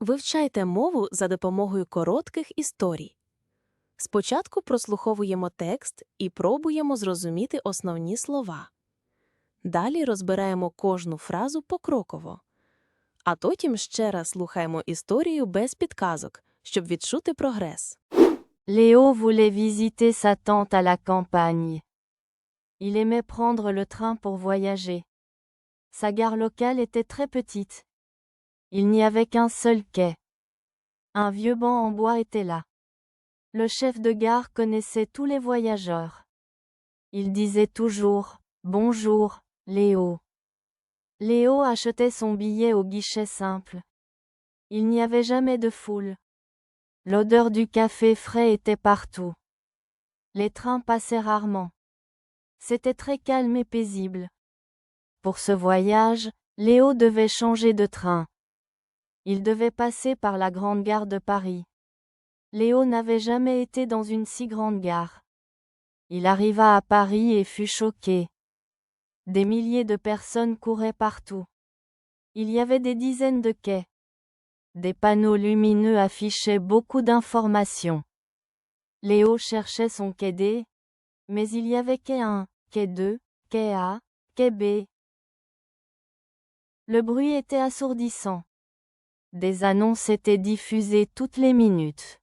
Вивчайте мову за допомогою коротких історій. Спочатку прослуховуємо текст і пробуємо зрозуміти основні слова. Далі розбираємо кожну фразу покроково. А потім ще раз слухаємо історію без підказок, щоб відчути прогрес. Léo voulait visiter sa tante à la campagne. Il aimait prendre le train pour voyager. Sa gare locale était très petite. Il n'y avait qu'un seul quai. Un vieux banc en bois était là. Le chef de gare connaissait tous les voyageurs. Il disait toujours « Bonjour, Léo ». Léo achetait son billet au guichet simple. Il n'y avait jamais de foule. L'odeur du café frais était partout. Les trains passaient rarement. C'était très calme et paisible. Pour ce voyage, Léo devait changer de train. Il devait passer par la grande gare de Paris. Léo n'avait jamais été dans une si grande gare. Il arriva à Paris et fut choqué. Des milliers de personnes couraient partout. Il y avait des dizaines de quais. Des panneaux lumineux affichaient beaucoup d'informations. Léo cherchait son quai D, mais il y avait quai 1, quai 2, quai A, quai B. Le bruit était assourdissant. Des annonces étaient diffusées toutes les minutes.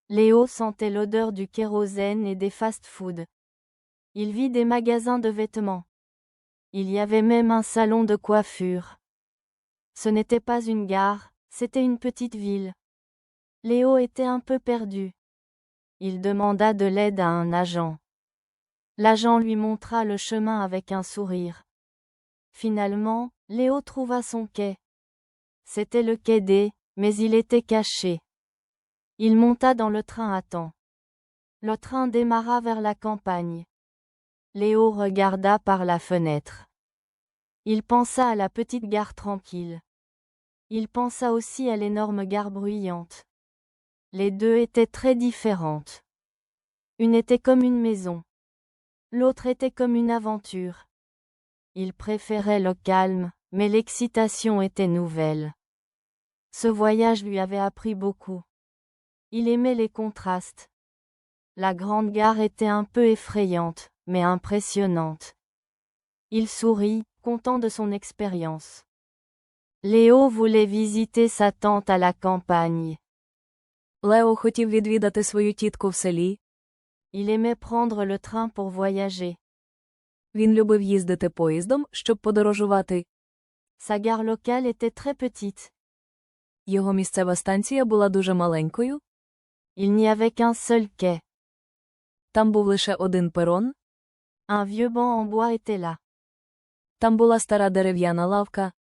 Léo sentait l'odeur du kérosène et des fast-foods. Il vit des magasins de vêtements. Il y avait même un salon de coiffure. Ce n'était pas une gare, c'était une petite ville. Léo était un peu perdu. Il demanda de l'aide à un agent. L'agent lui montra le chemin avec un sourire. Finalement, Léo trouva son quai. C'était le quai D, mais il était caché. Il monta dans le train à temps. Le train démarra vers la campagne. Léo regarda par la fenêtre. Il pensa à la petite gare tranquille. Il pensa aussi à l'énorme gare bruyante. Les deux étaient très différentes. Une était comme une maison. L'autre était comme une aventure. Il préférait le calme, mais l'excitation était nouvelle. Ce voyage lui avait appris beaucoup. Il aimait les contrastes. La grande gare était un peu effrayante, mais impressionnante. Il sourit, content de son expérience. Léo voulait visiter sa tante à la campagne. Лео хотів відвідати свою тітку в селі. Il aimait prendre le train pour voyager. Він любив їздити поїздом, щоб подорожувати. Sa gare locale était très petite. Його місцева станція була дуже маленькою. Il n'y avait qu'un seul quai. Там був лише один перон. Un vieux banc en bois était là. Там була стара дерев'яна лавка.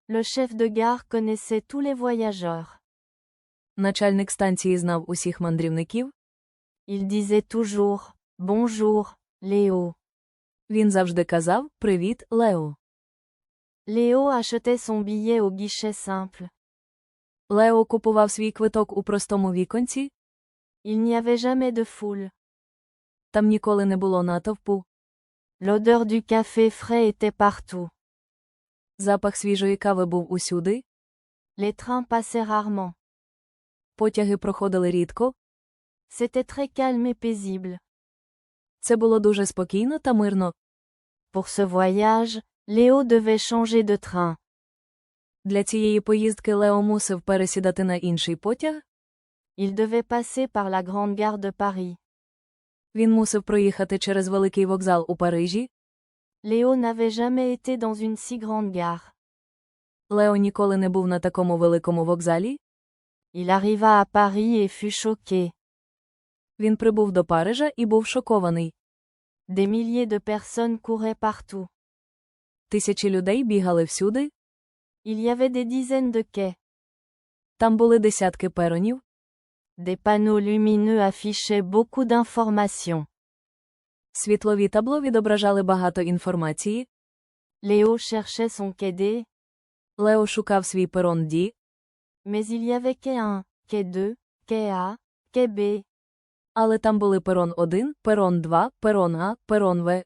Le chef de gare connaissait tous les voyageurs. Начальник станції знав усіх мандрівників. Il disait toujours « Bonjour, Léo ». Він завжди казав «Привіт, Лео». Léo achetait son billet au guichet simple. Лео купував свій квиток у простому віконці. Il n'y avait jamais de foule. Там ніколи не було натовпу. L'odeur du café frais était partout. Запах свіжої кави був усюди. Les trains passaient rarement. Потяги проходили рідко. C'était très calme et paisible. Це було дуже спокійно та мирно. Pour ce voyage, Léo devait changer de train. Для цієї поїздки Лео мусив пересідати на інший потяг. Il devait passer par la grande gare de Paris. Він мусив проїхати через великий вокзал у Парижі. Léo n'avait jamais été dans une si grande gare. Лео ніколи не був на такому великому вокзалі. Il arriva à Paris et fut choqué. Він прибув до Парижа і був шокований. Des milliers de personnes couraient partout. Тисячі людей бігали всюди. Il y avait des dizaines de quais. Там були десятки перонів. Des panneaux lumineux affichaient beaucoup d'informations. Світлові табло відображали багато інформації. Léo cherchait son quai D. Лео шукав свій перон D. Mais il y avait quai 1, quai 2, quai A, quai B. Але там були перон 1, перон 2, перон А, перон В.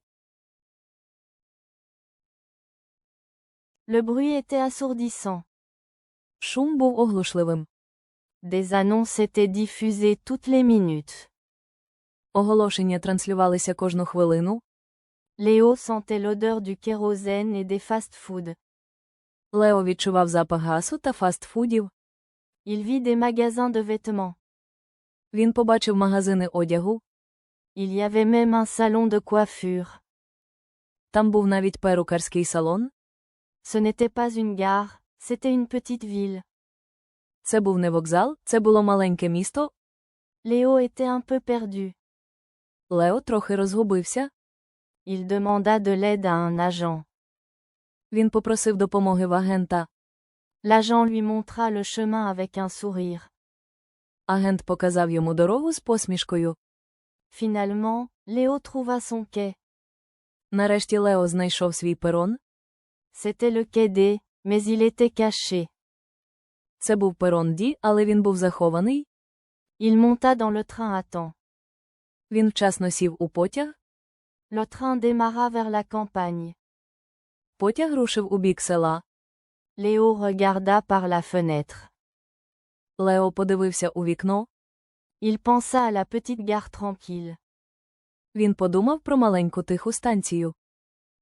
Le bruit était assourdissant. Шум був оглушливим. Des annonces étaient diffusées toutes les minutes. Оголошення транслювалися кожну хвилину. Léo sentait l'odeur du kérosène et des fast-foods. Лео відчував запах гасу та фастфудів. Il vit des magasins de vêtements. Він побачив магазини одягу. Il y avait même un salon de coiffure. Там був навіть перукарський салон. Ce n'était pas une gare, c'était une petite ville. Це був не вокзал, це було маленьке місто. Léo était un peu perdu. Лео трохи розгубився. Il demanda de l'aide à un agent. Він попросив допомоги в агента. L'agent lui montra le chemin avec un sourire. Агент показав йому дорогу з посмішкою. Finalement, Léo trouva son quai. Нарешті Лео знайшов свій перон. C'était le quai D, mais il était caché. Це був перон Ді, але він був захований. Il monta dans le train à temps. Він вчасно сів у потяг. Le train démarra vers la campagne. Потяг рушив у бік села. Léo regarda par la fenêtre. Лео подивився у вікно. Il pensa à la petite gare tranquille. Він подумав про маленьку тиху станцію.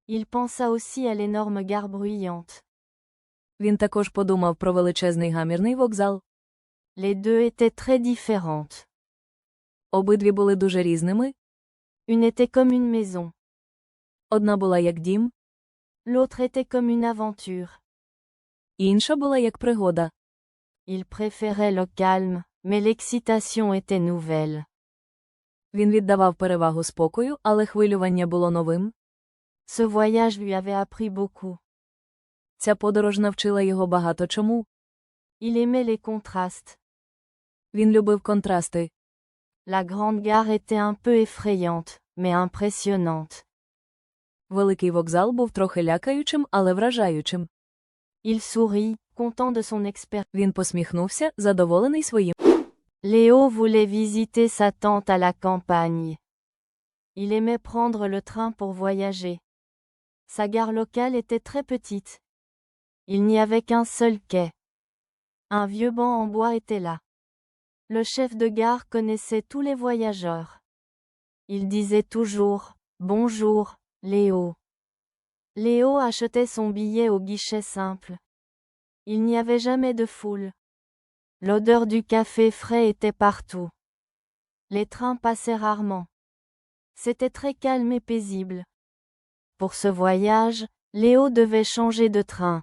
Il pensa aussi à l'énorme gare bruyante. Він також подумав про величезний гамірний вокзал. Les deux étaient très différentes. Обидві були дуже різними. Une était comme une maison. Одна була як дім, L'autre était comme une aventure. інша була як пригода. Il préférait le calme, mais l'excitation était nouvelle. Він віддавав перевагу спокою, але хвилювання було новим. Ce voyage lui avait appris beaucoup. Ця подорож навчила його багато чому. Il aimait les contrastes. Він любив контрасти. La grande gare était un peu effrayante, mais impressionnante. Великий вокзал був трохи лякаючим, але вражаючим. Il sourit, content de son expérience. Він посміхнувся, задоволений своїм. Léo voulait visiter sa tante à la campagne. Il aimait prendre le train pour voyager. Sa gare locale était très petite. Il n'y avait qu'un seul quai. Un vieux banc en bois était là. Le chef de gare connaissait tous les voyageurs. Il disait toujours « Bonjour, Léo ». Léo achetait son billet au guichet simple. Il n'y avait jamais de foule. L'odeur du café frais était partout. Les trains passaient rarement. C'était très calme et paisible. Pour ce voyage, Léo devait changer de train.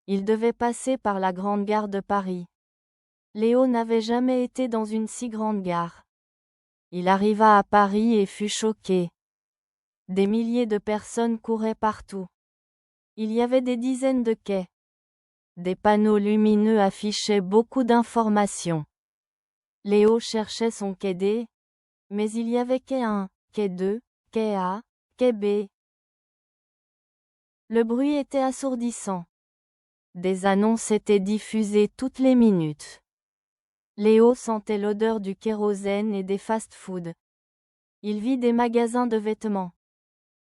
Il devait passer par la grande gare de Paris. Léo n'avait jamais été dans une si grande gare. Il arriva à Paris et fut choqué. Des milliers de personnes couraient partout. Il y avait des dizaines de quais. Des panneaux lumineux affichaient beaucoup d'informations. Léo cherchait son quai D, mais il y avait quai 1, quai 2, quai A, quai B. Le bruit était assourdissant. Des annonces étaient diffusées toutes les minutes. Léo sentait l'odeur du kérosène et des fast-foods. Il vit des magasins de vêtements.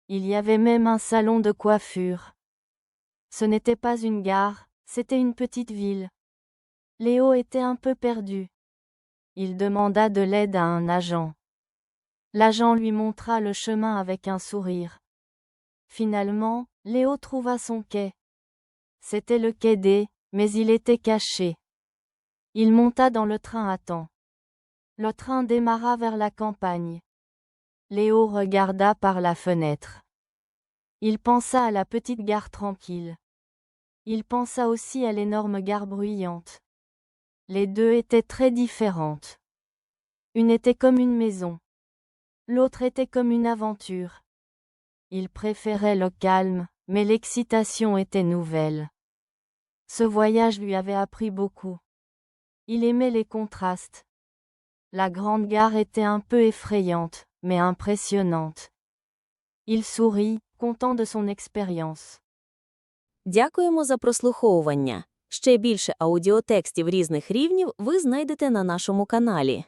Il y avait même un salon de coiffure. Ce n'était pas une gare, c'était une petite ville. Léo était un peu perdu. Il demanda de l'aide à un agent. L'agent lui montra le chemin avec un sourire. Finalement, Léo trouva son quai. C'était le quai D, mais il était caché. Il monta dans le train à temps. Le train démarra vers la campagne. Léo regarda par la fenêtre. Il pensa à la petite gare tranquille. Il pensa aussi à l'énorme gare bruyante. Les deux étaient très différentes. Une était comme une maison. L'autre était comme une aventure. Il préférait le calme, mais l'excitation était nouvelle. Ce voyage lui avait appris beaucoup. Il aimait les contrastes. La grande gare était un peu effrayante, mais impressionnante. Il sourit, content de son expérience. Дякуємо за прослуховування. Ще більше аудіотекстів різних рівнів ви знайдете на нашому каналі.